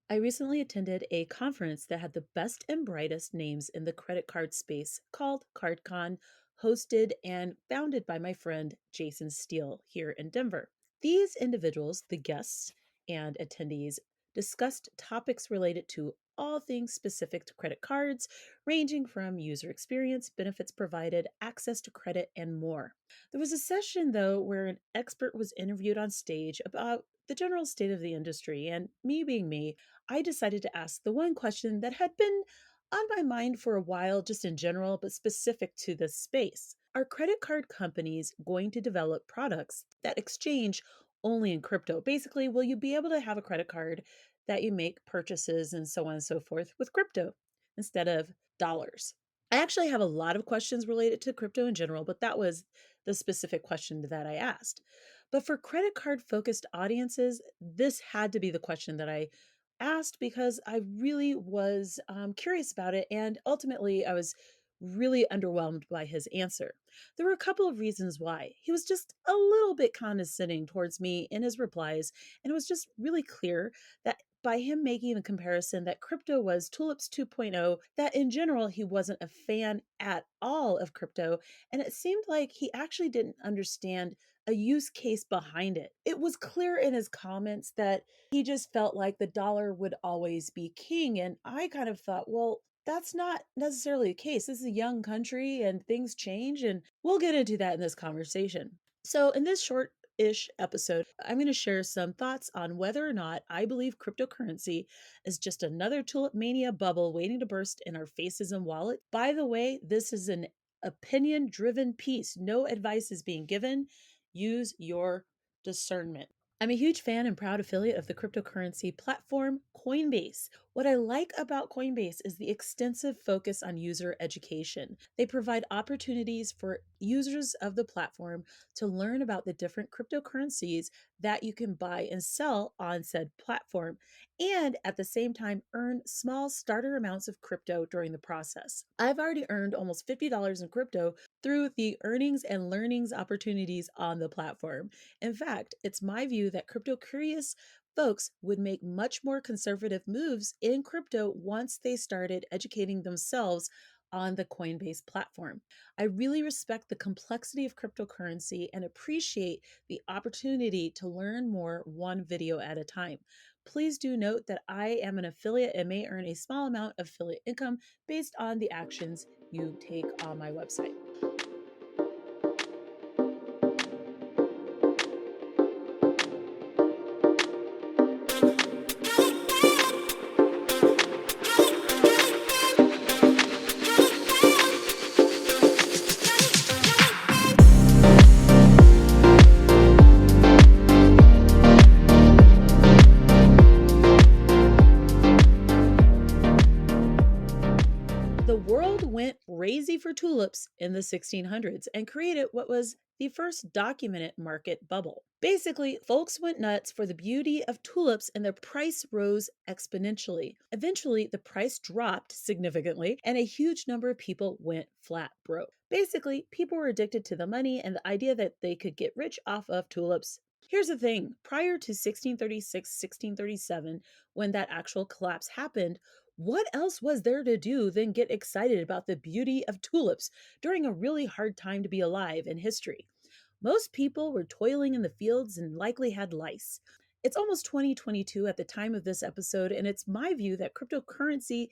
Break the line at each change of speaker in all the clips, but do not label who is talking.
I recently attended a conference that had the best and brightest names in the credit card space called CardCon, hosted and founded by my friend Jason Steele here in Denver. These individuals, the guests and attendees, discussed topics related to all things specific to credit cards, ranging from user experience, benefits provided, access to credit, and more. There was a session, though, where an expert was interviewed on stage about the general state of the industry, and me being me, I decided to ask the one question that had been on my mind for a while, just in general, but specific to this space. Are credit card companies going to develop products that exchange only in crypto? Basically, will you be able to have a credit card that you make purchases and so on and so forth with crypto instead of dollars? I actually have a lot of questions related to crypto in general, but that was the specific question that I asked. But for credit card focused audiences, this had to be the question that I asked because I really was curious about it. And ultimately, I was really underwhelmed by his answer. There were a couple of reasons why. He was just a little bit condescending towards me in his replies. And it was just really clear that by him making the comparison that crypto was Tulips 2.0, that in general, he wasn't a fan at all of crypto. And it seemed like he actually didn't understand a use case behind it. It was clear in his comments that he just felt like the dollar would always be king. And I kind of thought, well, that's not necessarily the case. This is a young country and things change. And we'll get into that in this conversation. So, in this short ish episode, I'm going to share some thoughts on whether or not I believe cryptocurrency is just another Tulip Mania bubble waiting to burst in our faces and wallet. By the way, this is an opinion driven piece. No advice is being given. Use your discernment. I'm a huge fan and proud affiliate of the cryptocurrency platform Coinbase. What I like about Coinbase is the extensive focus on user education. They provide opportunities for users of the platform to learn about the different cryptocurrencies that you can buy and sell on said platform, and at the same time earn small starter amounts of crypto during the process. I've already earned almost $50 in crypto through the earnings and learnings opportunities on the platform. In fact, it's my view that crypto curious folks would make much more conservative moves in crypto once they started educating themselves on the Coinbase platform. I really respect the complexity of cryptocurrency and appreciate the opportunity to learn more one video at a time. Please do note that I am an affiliate and may earn a small amount of affiliate income based on the actions you take on my website. The world went crazy for tulips in the 1600s and created what was the first documented market bubble. Basically, folks went nuts for the beauty of tulips and their price rose exponentially. Eventually, the price dropped significantly and a huge number of people went flat broke. Basically, people were addicted to the money and the idea that they could get rich off of tulips. Here's the thing, prior to 1636, 1637, when that actual collapse happened, what else was there to do than get excited about the beauty of tulips during a really hard time to be alive in history? Most people were toiling in the fields and likely had lice. It's almost 2022 at the time of this episode, and it's my view that cryptocurrency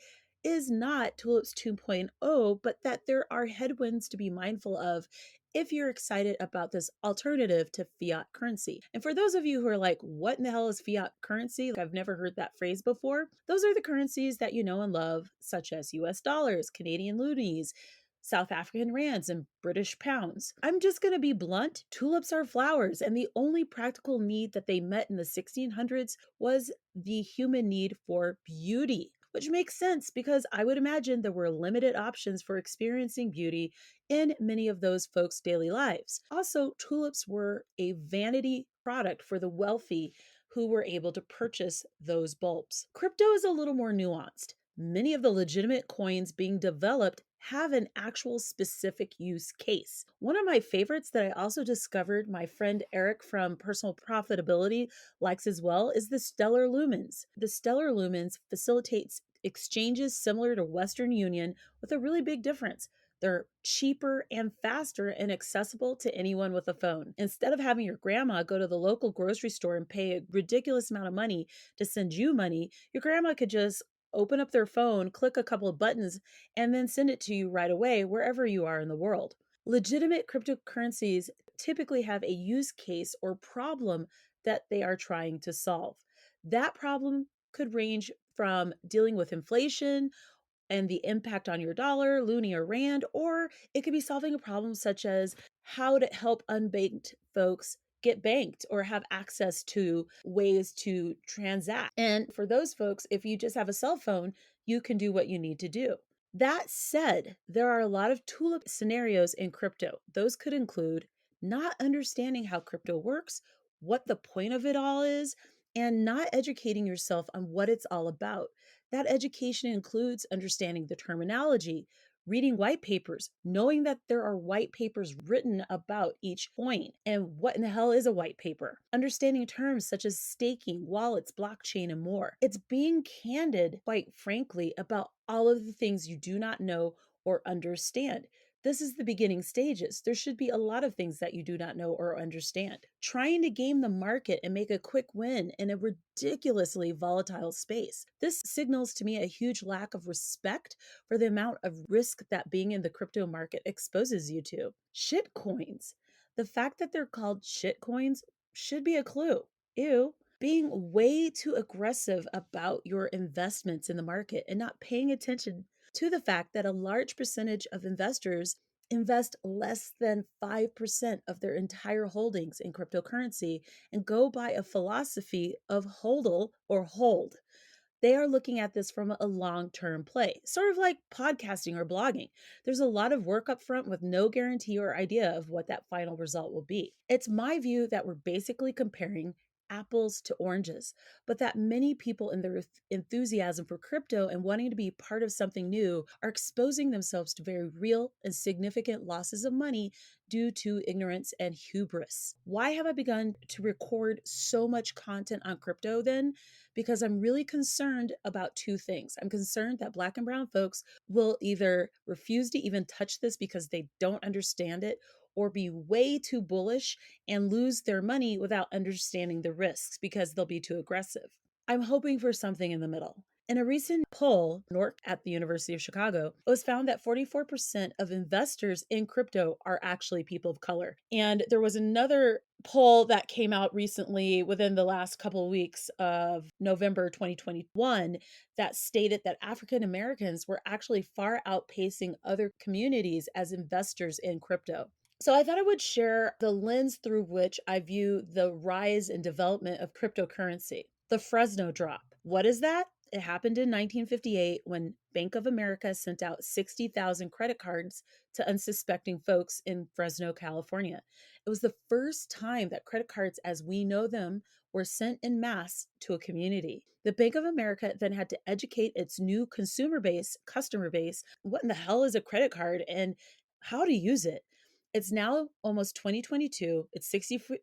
is not Tulips 2.0, but that there are headwinds to be mindful of if you're excited about this alternative to fiat currency. And for those of you who are like, what in the hell is fiat currency? Like, I've never heard that phrase before. Those are the currencies that you know and love, such as US dollars, Canadian loonies, South African rands, and British pounds. I'm just going to be blunt. Tulips are flowers, and the only practical need that they met in the 1600s was the human need for beauty. Which makes sense because I would imagine there were limited options for experiencing beauty in many of those folks' daily lives. Also, tulips were a vanity product for the wealthy who were able to purchase those bulbs. Crypto is a little more nuanced. Many of the legitimate coins being developed have an actual specific use case. One of my favorites that I also discovered my friend Eric from Personal Profitability likes as well is the Stellar Lumens. The Stellar Lumens facilitates exchanges similar to Western Union with a really big difference. They're cheaper and faster and accessible to anyone with a phone. Instead of having your grandma go to the local grocery store and pay a ridiculous amount of money to send you money, your grandma could just open up their phone, click a couple of buttons, and then send it to you right away wherever you are in the world. Legitimate cryptocurrencies typically have a use case or problem that they are trying to solve. That problem could range from dealing with inflation and the impact on your dollar, loonie, or rand, or it could be solving a problem such as how to help unbanked folks get banked or have access to ways to transact. And for those folks, if you just have a cell phone, you can do what you need to do. That said, there are a lot of tulip scenarios in crypto. Those could include not understanding how crypto works, what the point of it all is, and not educating yourself on what it's all about. That education includes understanding the terminology, reading white papers, knowing that there are white papers written about each coin, and what in the hell is a white paper, understanding terms such as staking, wallets, blockchain, and more. It's being candid, quite frankly, about all of the things you do not know or understand. This is the beginning stages. There should be a lot of things that you do not know or understand. Trying to game the market and make a quick win in a ridiculously volatile space. This signals to me a huge lack of respect for the amount of risk that being in the crypto market exposes you to. Shit coins. The fact that they're called shit coins should be a clue. Ew. Being way too aggressive about your investments in the market and not paying attention to the fact that a large percentage of investors invest less than 5% of their entire holdings in cryptocurrency and go by a philosophy of hodl or hold. They are looking at this from a long term play, sort of like podcasting or blogging. There's a lot of work up front with no guarantee or idea of what that final result will be. It's my view that we're basically comparing apples to oranges, but that many people in their enthusiasm for crypto and wanting to be part of something new are exposing themselves to very real and significant losses of money due to ignorance and hubris. Why have I begun to record so much content on crypto then? Because I'm really concerned about two things. I'm concerned that Black and Brown folks will either refuse to even touch this because they don't understand it, or be way too bullish and lose their money without understanding the risks because they'll be too aggressive. I'm hoping for something in the middle. In a recent poll, NORC at the University of Chicago, it was found that 44% of investors in crypto are actually people of color. And there was another poll that came out recently within the last couple of weeks of November 2021 that stated that African Americans were actually far outpacing other communities as investors in crypto. So I thought I would share the lens through which I view the rise and development of cryptocurrency. The Fresno Drop. What is that? It happened in 1958 when Bank of America sent out 60,000 credit cards to unsuspecting folks in Fresno, California. It was the first time that credit cards as we know them were sent in mass to a community. The Bank of America then had to educate its new customer base, what in the hell is a credit card and how to use it. It's now almost 2022. It's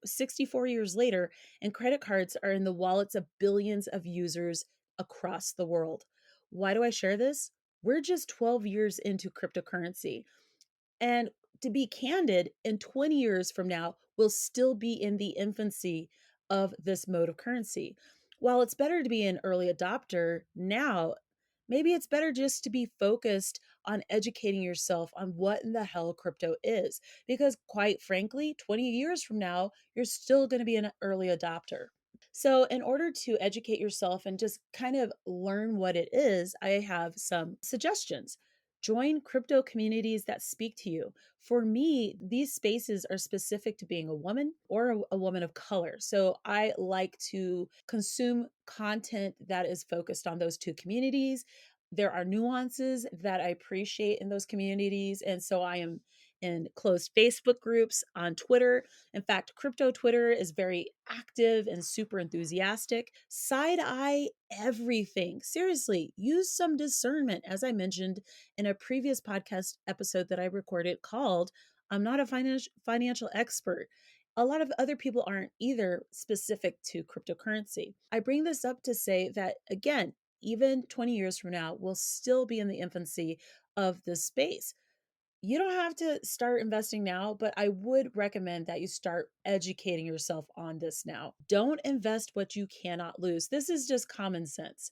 64 years later, and credit cards are in the wallets of billions of users across the world. Why do I share this? We're just 12 years into cryptocurrency. And to be candid, in 20 years from now, we'll still be in the infancy of this mode of currency. While it's better to be an early adopter now, maybe it's better just to be focused on educating yourself on what in the hell crypto is. Because quite frankly, 20 years from now, you're still going to be an early adopter. So, in order to educate yourself and just kind of learn what it is, I have some suggestions. Join crypto communities that speak to you. For me, these spaces are specific to being a woman or a woman of color. So I like to consume content that is focused on those two communities. There are nuances that I appreciate in those communities. And so I am in closed Facebook groups, on Twitter. In fact, crypto Twitter is very active and super enthusiastic. Side eye everything. Seriously, use some discernment, as I mentioned in a previous podcast episode that I recorded called I'm Not a Financial Expert. A lot of other people aren't either, specific to cryptocurrency. I bring this up to say that, again, even 20 years from now, we'll still be in the infancy of this space. You don't have to start investing now, but I would recommend that you start educating yourself on this now. Don't invest what you cannot lose. This is just common sense.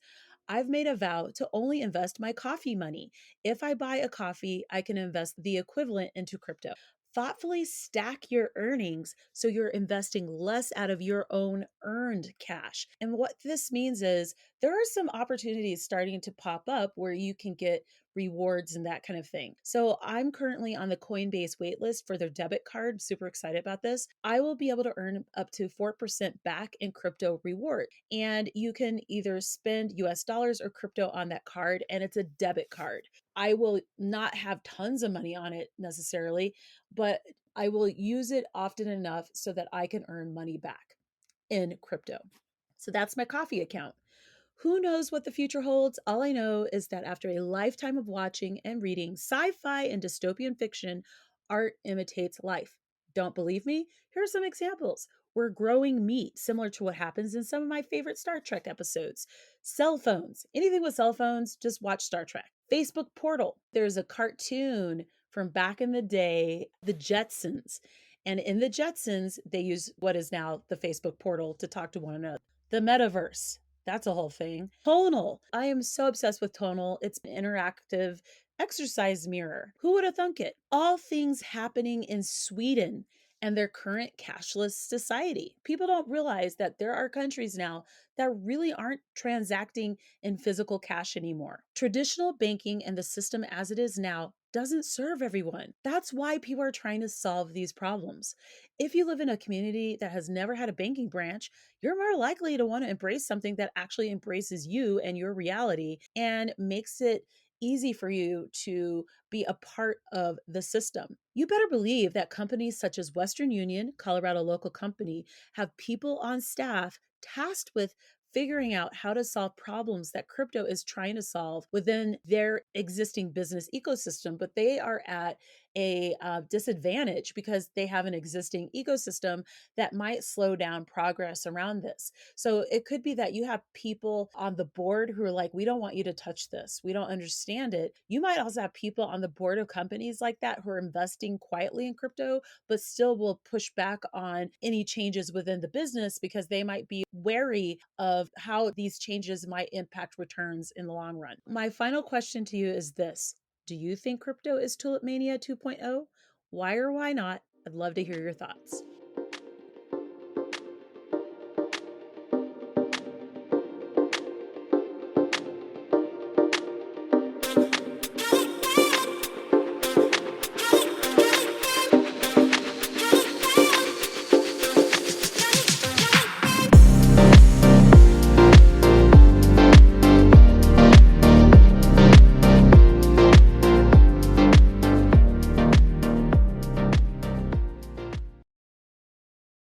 I've made a vow to only invest my coffee money. If I buy a coffee, I can invest the equivalent into crypto. Thoughtfully stack your earnings so you're investing less out of your own earned cash. And what this means is there are some opportunities starting to pop up where you can get rewards and that kind of thing. So I'm currently on the Coinbase waitlist for their debit card. Super excited about this. I will be able to earn up to 4% back in crypto reward. And you can either spend US dollars or crypto on that card, and it's a debit card. I will not have tons of money on it necessarily, but I will use it often enough so that I can earn money back in crypto. So that's my coffee account. Who knows what the future holds? All I know is that after a lifetime of watching and reading sci fi and dystopian fiction, art imitates life. Don't believe me? Here are some examples. We're growing meat, similar to what happens in some of my favorite Star Trek episodes. Cell phones. Anything with cell phones, just watch Star Trek. Facebook Portal. There's a cartoon from back in the day, The Jetsons. And in The Jetsons, they use what is now the Facebook Portal to talk to one another. The metaverse. That's a whole thing. Tonal. I am so obsessed with Tonal. It's an interactive exercise mirror. Who would have thunk it? All things happening in Sweden and their current cashless society. People don't realize that there are countries now that really aren't transacting in physical cash anymore. Traditional banking and the system as it is now doesn't serve everyone. That's why people are trying to solve these problems. If you live in a community that has never had a banking branch, you're more likely to want to embrace something that actually embraces you and your reality and makes it easy for you to be a part of the system. You better believe that companies such as Western Union, Colorado local company, have people on staff tasked with figuring out how to solve problems that crypto is trying to solve within their existing business ecosystem, but they are at a disadvantage because they have an existing ecosystem that might slow down progress around this. So it could be that you have people on the board who are like, we don't want you to touch this. We don't understand it. You might also have people on the board of companies like that who are investing quietly in crypto, but still will push back on any changes within the business because they might be wary of how these changes might impact returns in the long run. My final question to you is this. Do you think crypto is Tulip Mania 2.0? Why or why not? I'd love to hear your thoughts.